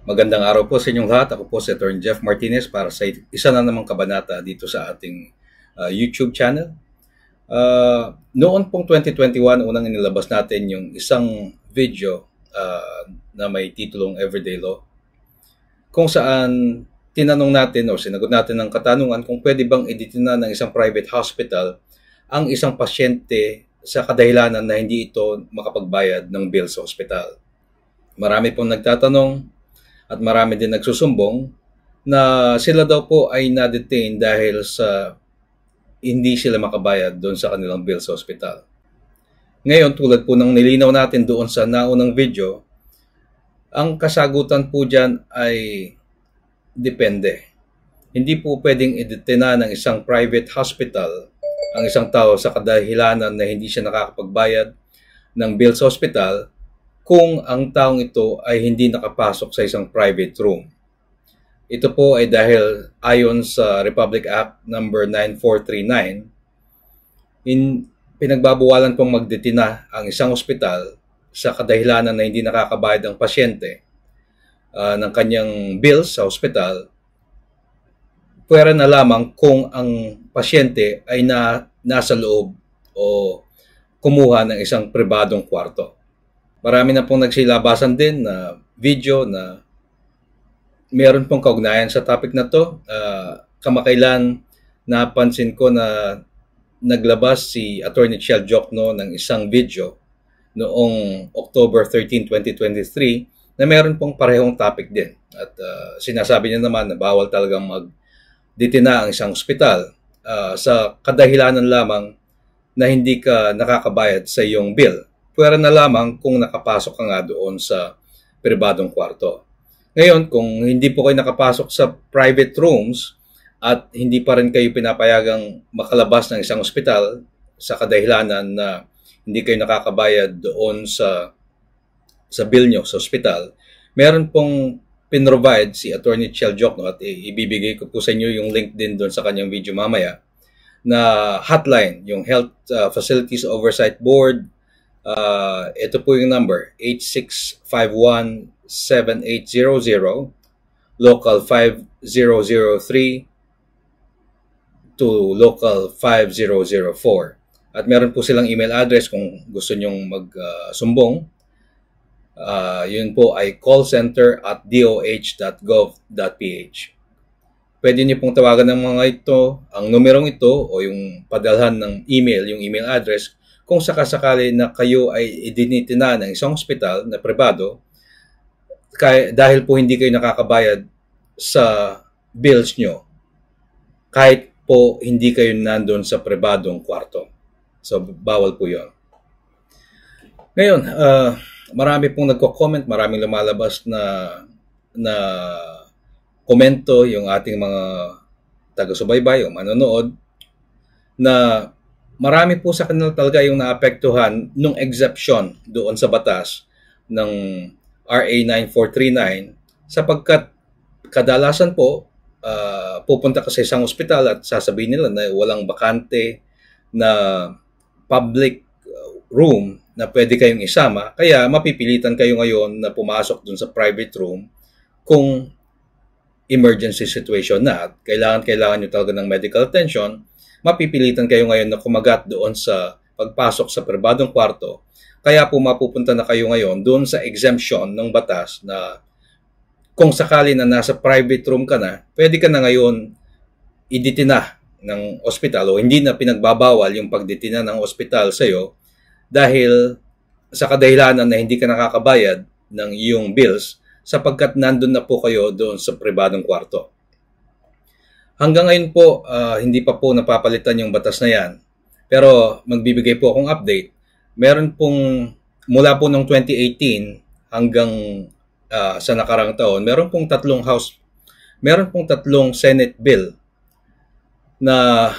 Magandang araw po sa inyong lahat. Ako po si Atty. Jeff Martinez para sa isa na namang kabanata dito sa ating YouTube channel. Noon pong 2021, unang inilabas natin yung isang video na may titulong Everyday Law, kung saan tinanong natin o sinagot natin ng katanungan kung pwede bang editina ng isang private hospital ang isang pasyente sa kadahilanan na hindi ito makapagbayad ng bill sa ospital. Marami pong nagtatanong at marami din nagsusumbong na sila daw po ay na-detain dahil sa hindi sila makabayad doon sa kanilang bill sa ospital. Ngayon, tulad po ng nilinaw natin doon sa naunang video, ang kasagutan po dyan ay depende. Hindi po pwedeng idetina ng isang private hospital ang isang tao sa kadahilanan na hindi siya nakakapagbayad ng bill sa ospital kung ang taong ito ay hindi nakapasok sa isang private room. Ito po ay dahil ayon sa Republic Act number 9439, pinagbabawalan pong magdetina ang isang ospital sa kadahilanan na hindi nakakabayad ang pasyente ng kanyang bills sa ospital, pwera na lamang kung ang pasyente ay nasa loob o kumuha ng isang pribadong kwarto. Marami na pong nagsilabasan din na video na meron pong kaugnayan sa topic na to. Kamakailan napansin ko na naglabas si Attorney Chel Jokno ng isang video noong October 13, 2023 na meron pong parehong topic din. At sinasabi niya naman na bawal talagang magdetina ang isang ospital sa kadahilanan lamang na hindi ka nakakabayad sa iyong bill. Pwera na lamang kung nakapasok ka nga doon sa pribadong kwarto. Ngayon, kung hindi po kayo nakapasok sa private rooms at hindi pa rin kayo pinapayagang makalabas ng isang ospital sa kadahilanan na hindi kayo nakakabayad doon sa bill nyo sa ospital, meron pong pinrovide si Attorney Chel Jokno at ibibigay ko po sa inyo yung link din doon sa kanyang video mamaya na hotline, yung Health Facilities Oversight Board. Ito po yung number, 8651-7800, local 5003 to local 5004. At meron po silang email address kung gusto nyong magsumbong. Yun po ay callcenter@doh.gov.ph. Pwede niyo pong tawagan ng mga ito, ang numerong ito o yung padalhan ng email, yung email address, kung sakasakali na kayo ay idinitina ng isang ospital na pribado dahil po hindi kayo nakakabayad sa bills nyo kahit po hindi kayo nandun sa pribadong kwarto. So, bawal po yun. Ngayon, marami pong nagko-comment, maraming lumalabas na komento yung ating mga taga-subaybay o manonood na marami po sa kanila talaga yung naapektuhan nung exception doon sa batas ng RA 9439 sapagkat kadalasan po pupunta ka sa isang ospital at sasabihin nila na walang bakante na public room na pwede kayong isama, kaya mapipilitan kayo ngayon na pumasok dun sa private room kung emergency situation na at kailangan nyo talaga ng medical attention. Mapipilitan kayo ngayon na kumagat doon sa pagpasok sa pribadong kwarto. Kaya po mapupunta na kayo ngayon doon sa exemption ng batas na kung sakali na nasa private room ka na, pwede ka na ngayon iditina ng ospital o hindi na pinagbabawal yung pagditina ng ospital sa iyo dahil sa kadahilanan na hindi ka nakakabayad ng iyong bills sapagkat nandun na po kayo doon sa pribadong kwarto. Hanggang ngayon po, hindi pa po napapalitan yung batas na yan. Pero magbibigay po akong update. Meron pong, mula po noong 2018 hanggang sa nakarang taon, meron pong tatlong Senate bill na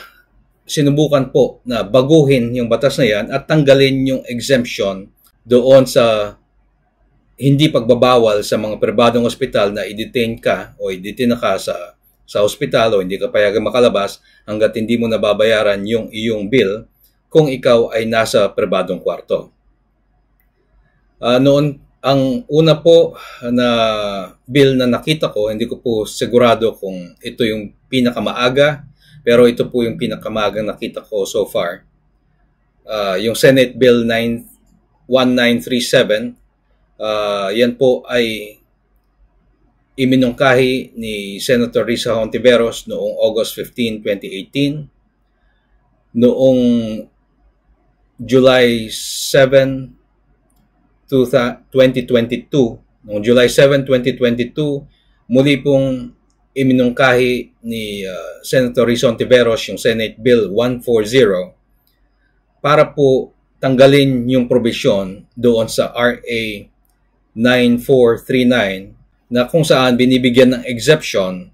sinubukan po na baguhin yung batas na yan at tanggalin yung exemption doon sa hindi pagbabawal sa mga pribadong ospital na i-detain ka o i-detain ka sa ospital o hindi ka payagang makalabas hanggat hindi mo nababayaran yung iyong bill kung ikaw ay nasa pribadong kwarto. Noon Ang una po na bill na nakita ko, hindi ko po sigurado kung ito yung pinakamaaga, pero ito po yung pinakamaagang nakita ko so far. Yung Senate Bill 1937, yan po ay iminungkahi ni Senator Risa Hontiveros noong August 15, 2018. Noong July 7, 2022, noong July 7, 2022, muli pong iminungkahi ni Senator Risa Hontiveros yung Senate Bill 140 para po tanggalin yung provision doon sa RA 9439 na kung saan binibigyan ng exception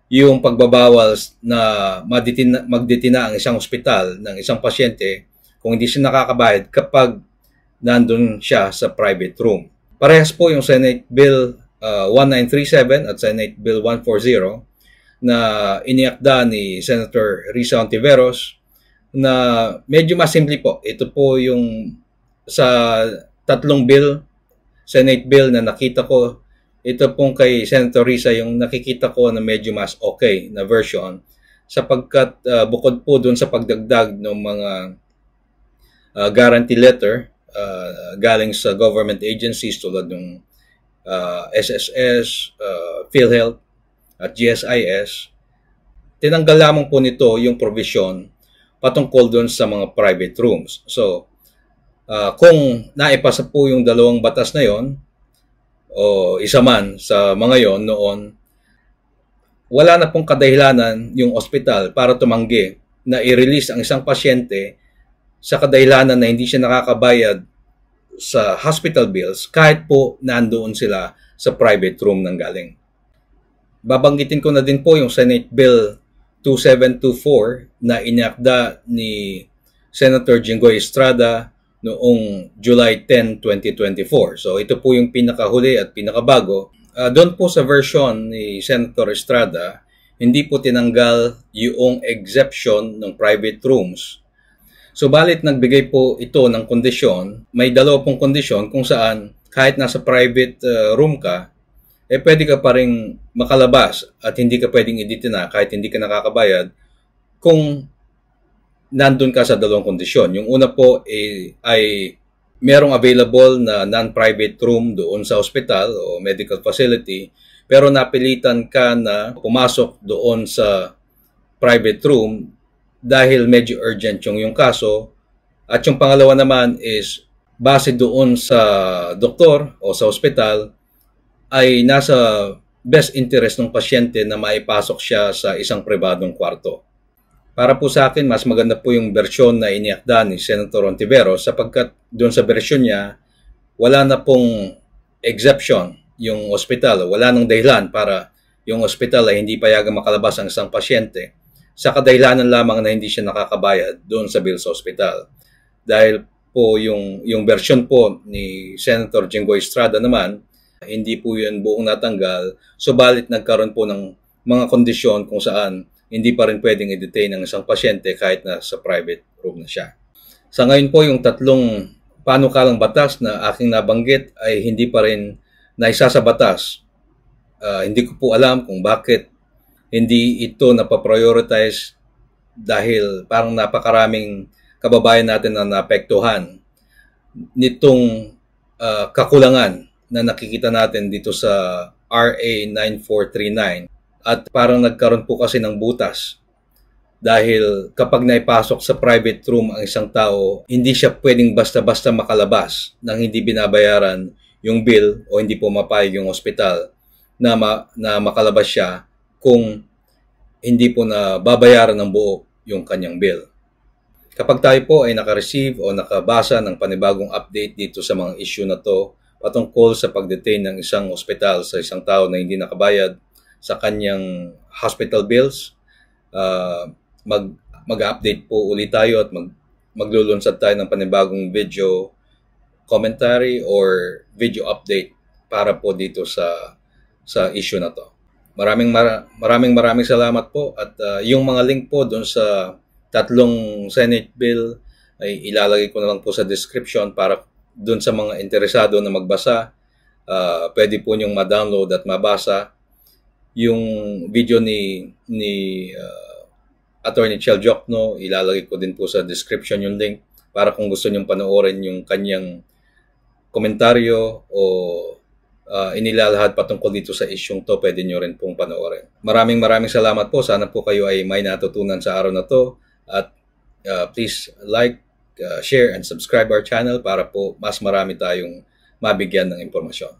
yung pagbabawal na magdetina ang isang ospital ng isang pasyente kung hindi siya nakakabayad kapag nandun siya sa private room. Parehas po yung Senate Bill 1937 at Senate Bill 140 na iniakda ni Senator Risa Hontiveros na medyo mas simple po. Ito po yung sa tatlong bill, Senate Bill na nakita ko, ito pong kay Senator Risa yung nakikita ko na medyo mas okay na version sapagkat bukod po dun sa pagdagdag ng mga guarantee letter galing sa government agencies tulad ng SSS, PhilHealth at GSIS, tinanggal lamang po nito yung provision patungkol dun sa mga private rooms. So, kung naipasa po yung dalawang batas na yon o isa man sa mga yon noon, wala na pong kadahilanan yung ospital para tumanggi na i-release ang isang pasyente sa kadahilanan na hindi siya nakakabayad sa hospital bills kahit po nandoon sila sa private room nang galing. Babanggitin ko na din po yung Senate Bill 2724 na inakda ni Senator Jinggoy Estrada noong July 10, 2024. So ito po yung pinakahuli at pinakabago. Doon po sa version ni Senator Estrada, hindi po tinanggal yung exception ng private rooms. Subalit nagbigay po ito ng kondisyon, may dalawa pong kondisyon kung saan kahit nasa private room ka, pwede ka pa rin makalabas at hindi ka pwedeng idetina kahit hindi ka nakakabayad kung nandun ka sa dalawang kondisyon. Yung una po ay merong available na non-private room doon sa hospital o medical facility pero napilitan ka na pumasok doon sa private room dahil medyo urgent yung kaso. At yung pangalawa naman is base doon sa doktor o sa hospital ay nasa best interest ng pasyente na maipasok siya sa isang pribadong kwarto. Para po sa akin, mas maganda po yung bersyon na iniakda ni Senator Hontiveros sapagkat doon sa bersyon niya, wala na pong exception yung ospital. Wala nang dahilan para yung ospital ay hindi payagang makalabas ang isang pasyente sa kadahilanan lamang na hindi siya nakakabayad doon sa bill sa ospital. Dahil po yung bersyon po ni Senator Jinggoy Estrada naman, hindi po yun buong natanggal, subalit nagkaroon po ng mga kondisyon kung saan hindi pa rin pwedeng i-detain ng isang pasyente kahit na sa private room na siya. Sa ngayon po, yung tatlong panukalang batas na aking nabanggit ay hindi pa rin naisa sa batas. Hindi ko po alam kung bakit hindi ito napaprioritize dahil parang napakaraming kababayan natin na naapektuhan nitong kakulangan na nakikita natin dito sa RA 9439 at parang nagkaroon po kasi ng butas dahil kapag naipasok sa private room ang isang tao, hindi siya pwedeng basta-basta makalabas nang hindi binabayaran yung bill o hindi po mapayag yung ospital na makalabas siya kung hindi po na babayaran ng buo yung kanyang bill. Kapag tayo po ay naka-receive o nakabasa ng panibagong update dito sa mga issue na to, patungkol sa pag-detain ng isang ospital sa isang tao na hindi nakabayad sa kanyang hospital bills, mag-update po ulit tayo at maglulunsad tayo ng panibagong video commentary or video update para po dito sa issue na to. Maraming salamat po at yung mga link po doon sa tatlong Senate bill ay ilalagay ko na lang po sa description para doon sa mga interesado na magbasa pwede po niyong ma-download at mabasa yung video ni Attorney Chel Jokno. Ilalagay ko din po sa description yung link para kung gusto niyong panoorin yung kanyang komentaryo o inilalahad patungkol dito sa isyung to, pwede nyo rin pong panoorin. Maraming salamat po. Sana po kayo ay may natutunan sa araw na to. At please like, share, and subscribe our channel para po mas marami tayong mabigyan ng impormasyon.